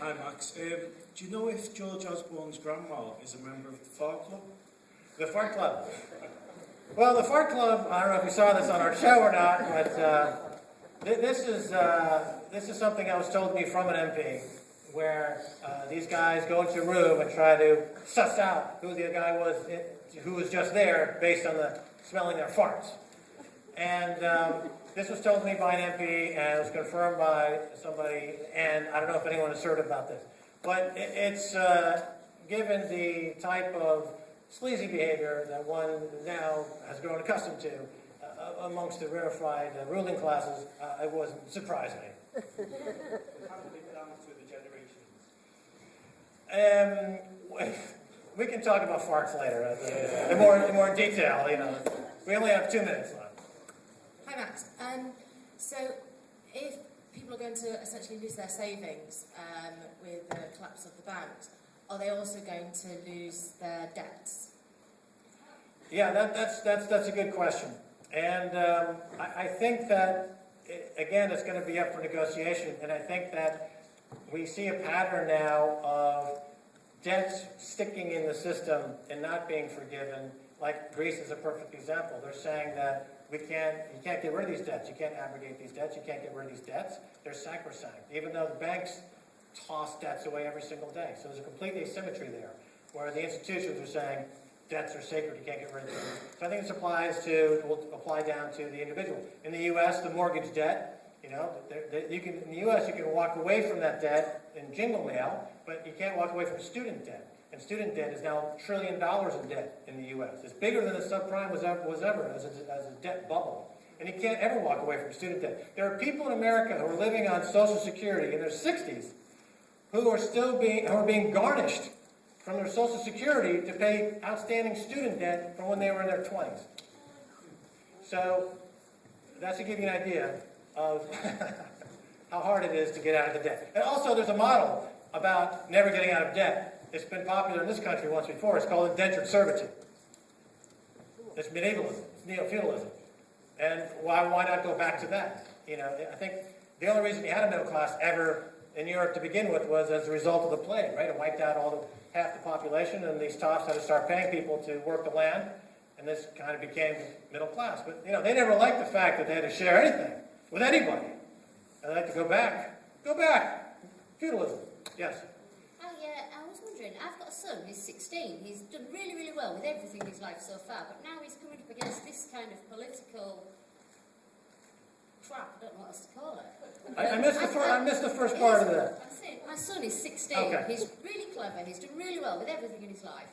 Hi Max. Do you know if George Osborne's grandma is a member of the Fart Club? The Fart Club. Well, the Fart Club, I don't know if you saw this on our show or not, but this is something that was told to me from an MP, where these guys go into a room and try to suss out who the guy was who was just there based on the smelling their farts. And this was told to me by an MP, and it was confirmed by somebody, and I don't know if anyone has heard about this. But it's given the type of sleazy behavior that one now has grown accustomed to amongst the rarefied ruling classes, it wasn't surprising me. How did it down through the generations? We can talk about farts later, in more detail. You know, we only have 2 minutes left. Hi Max. So if people are going to essentially lose their savings with the collapse of the banks, are they also going to lose their debts? Yeah, that's a good question, and I think that again it's going to be up for negotiation, and I think that we see a pattern now of debts sticking in the system and not being forgiven. Like Greece is a perfect example. They're saying that you can't get rid of these debts. You can't abrogate these debts. You can't get rid of these debts. They're sacrosanct, even though the banks toss debts away every single day. So there's a complete asymmetry there, where the institutions are saying debts are sacred. You can't get rid of them. So I think will apply down to the individual. In the U.S., the mortgage debt. You know, in the U.S. you can walk away from that debt in jingle mail, but you can't walk away from student debt. And student debt is now $1 trillion in debt in the U.S. It's bigger than the subprime was ever as a debt bubble. And you can't ever walk away from student debt. There are people in America who are living on Social Security in their 60s who are being garnished from their Social Security to pay outstanding student debt from when they were in their 20s. So that's to give you an idea of how hard it is to get out of the debt. And also there's a model about never getting out of debt. It's been popular in this country once before. It's called indentured servitude. It's medievalism. It's neo-feudalism. And why not go back to that? You know, I think the only reason you had a middle class ever in Europe to begin with was as a result of the plague, right? It wiped out half the population, and these tops had to start paying people to work the land, and this kind of became middle class. But, you know, they never liked the fact that they had to share anything with anybody. And they had to go back. Feudalism. Yes? Oh yeah, I was wondering, I've got a son, he's 16, he's done really, really well with everything in his life so far, but now he's coming up against this kind of political crap, I don't know what else to call it. I missed the first part of that. I'm saying, my son is 16, Okay. He's really clever, he's done really well with everything in his life,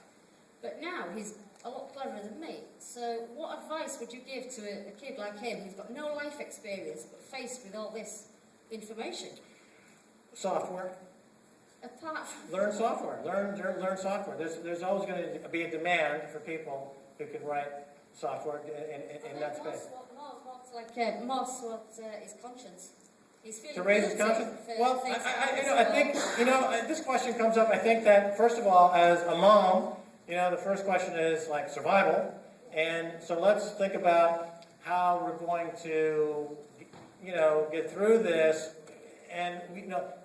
but now he's a lot cleverer than me. So what advice would you give to a kid like him who's got no life experience but faced with all this information? Software. Apart from... Learn software. Learn software. There's always going to be a demand for people who can write software in that space. Moss, his conscience. He's feeling To raise his guilty conscience? for Well, things I think, this question comes up. I think that, first of all, as a mom, the first question is like survival. And so let's think about how we're going to, get through this. And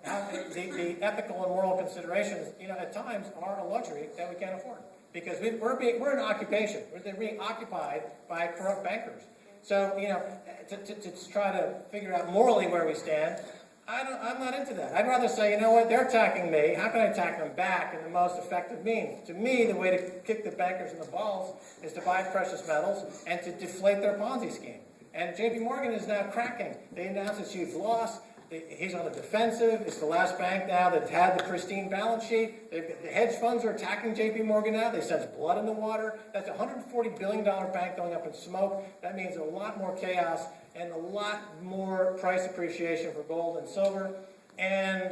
how the ethical and moral considerations, at times are a luxury that we can't afford because we're in occupation. We're being occupied by corrupt bankers. So to try to figure out morally where we stand, I'm not into that. I'd rather say, they're attacking me. How can I attack them back in the most effective means? To me, the way to kick the bankers in the balls is to buy precious metals and to deflate their Ponzi scheme. And J.P. Morgan is now cracking. They announced this huge loss. He's on the defensive. It's the last bank now that's had the pristine balance sheet. The hedge funds are attacking J.P. Morgan now. They sense blood in the water. That's a $140 billion bank going up in smoke. That means a lot more chaos and a lot more price appreciation for gold and silver. And,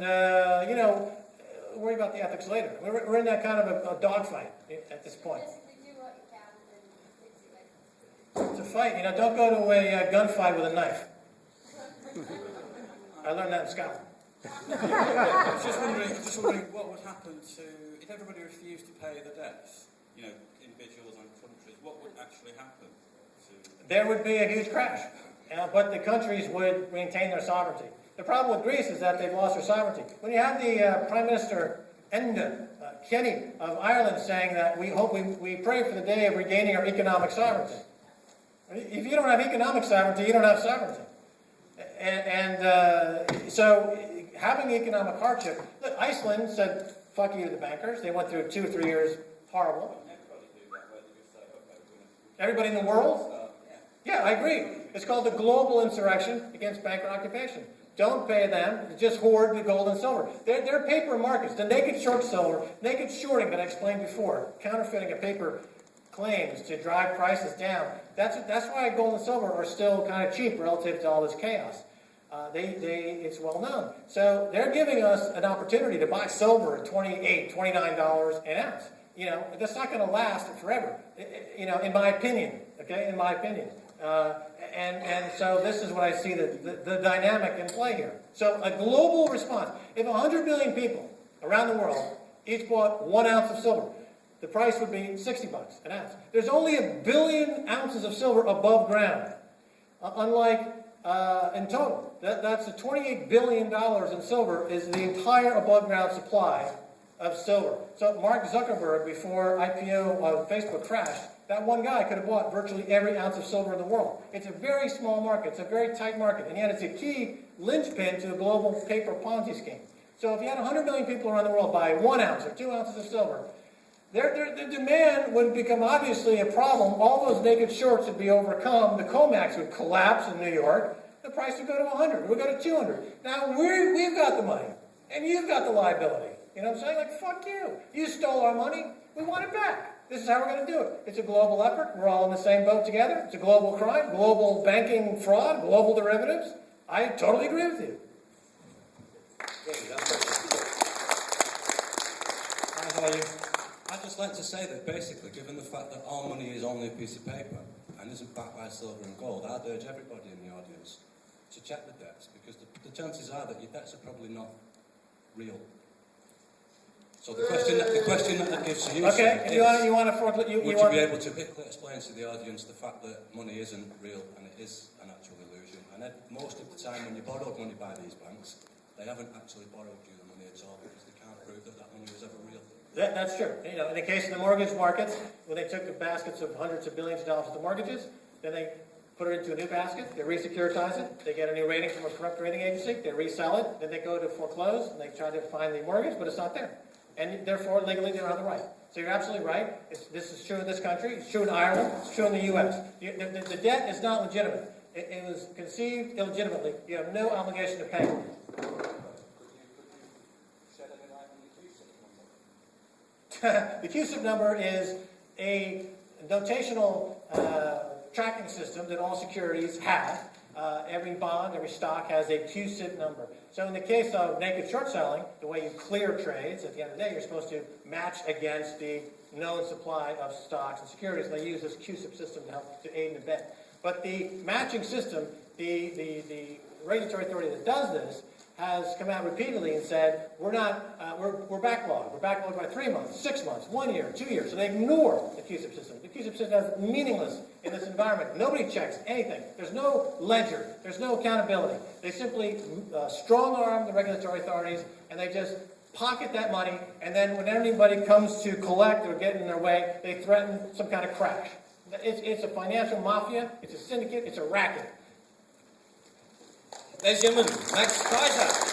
worry about the ethics later. We're in that kind of a dogfight at this point. It's a fight. Don't go to a gunfight with a knife. I learned that in Scotland. I was just wondering what would happen if everybody refused to pay the debts, individuals and countries, what would actually happen? There would be a huge crash, but the countries would maintain their sovereignty. The problem with Greece is that they've lost their sovereignty. When you have the Prime Minister Enda Kenny of Ireland saying that we pray for the day of regaining our economic sovereignty. If you don't have economic sovereignty, you don't have sovereignty. So having economic hardship, look, Iceland said, fuck you to the bankers. They went through 2 or 3 years horrible. Everybody in the world? Yeah, I agree. It's called the global insurrection against banker occupation. Don't pay them, just hoard the gold and silver. They're paper markets. The naked short silver, naked shorting that I explained before, counterfeiting of paper claims to drive prices down. That's why gold and silver are still kind of cheap relative to all this chaos. It's well known. So they're giving us an opportunity to buy silver at $28, $29 an ounce. You know, that's not going to last forever. You know, in my opinion. Okay, in my opinion. And so this is what I see the dynamic in play here. So a global response. If 100 million people around the world each bought 1 ounce of silver, the price would be $60 an ounce. There's only 1 billion ounces of silver above ground. Unlike in total, that's $28 billion in silver is the entire above ground supply of silver. So Mark Zuckerberg, before IPO of Facebook crashed, that one guy could have bought virtually every ounce of silver in the world. It's a very small market. It's a very tight market. And yet it's a key linchpin to a global paper Ponzi scheme. So if you had 100 million people around the world buy 1 ounce or 2 ounces of silver, their demand would become obviously a problem. All those naked shorts would be overcome. The COMEX would collapse in New York. The price would go to 100. It would go to 200. Now we've got the money. And you've got the liability. You know what I'm saying? Like, fuck you. You stole our money. We want it back. This is how we're going to do it. It's a global effort. We're all in the same boat together. It's a global crime, global banking fraud, global derivatives. I totally agree with you. How are you? I'd just like to say that basically, given the fact that all money is only a piece of paper and isn't backed by silver and gold, I'd urge everybody in the audience to check the debts, because the chances are that your debts are probably not real. So the question that gives to you, okay, sir, would you be able to quickly explain to the audience the fact that money isn't real and it is an actual illusion? And most of the time when you borrowed money by these banks, they haven't actually borrowed you the money at all, because they can't prove that money was ever real. That's true. You know, in the case of the mortgage markets, when they took the baskets of hundreds of billions of dollars of the mortgages, then they put it into a new basket, they re-securitize it, they get a new rating from a corrupt rating agency, they resell it, then they go to foreclose, and they try to find the mortgage, but it's not there. And therefore, legally, they don't have the right. So you're absolutely right. This is true in this country. It's true in Ireland. It's true in the U.S. The debt is not legitimate. It was conceived illegitimately. You have no obligation to pay. The CUSIP number is a notational tracking system that all securities have. Every bond, every stock has a CUSIP number. So in the case of naked short selling, the way you clear trades, at the end of the day, you're supposed to match against the known supply of stocks and securities. And they use this CUSIP system to help to aid and abet. But the matching system, the regulatory authority that does this, has come out repeatedly and said, we're backlogged. We're backlogged by 3 months, 6 months, 1 year, 2 years. So they ignore the CUSIP system. The CUSIP system is meaningless in this environment. Nobody checks anything. There's no ledger. There's no accountability. They simply strong-arm the regulatory authorities, and they just pocket that money, and then when anybody comes to collect or get in their way, they threaten some kind of crash. It's a financial mafia. It's a syndicate. It's a racket. Ladies and gentlemen, Max Keiser.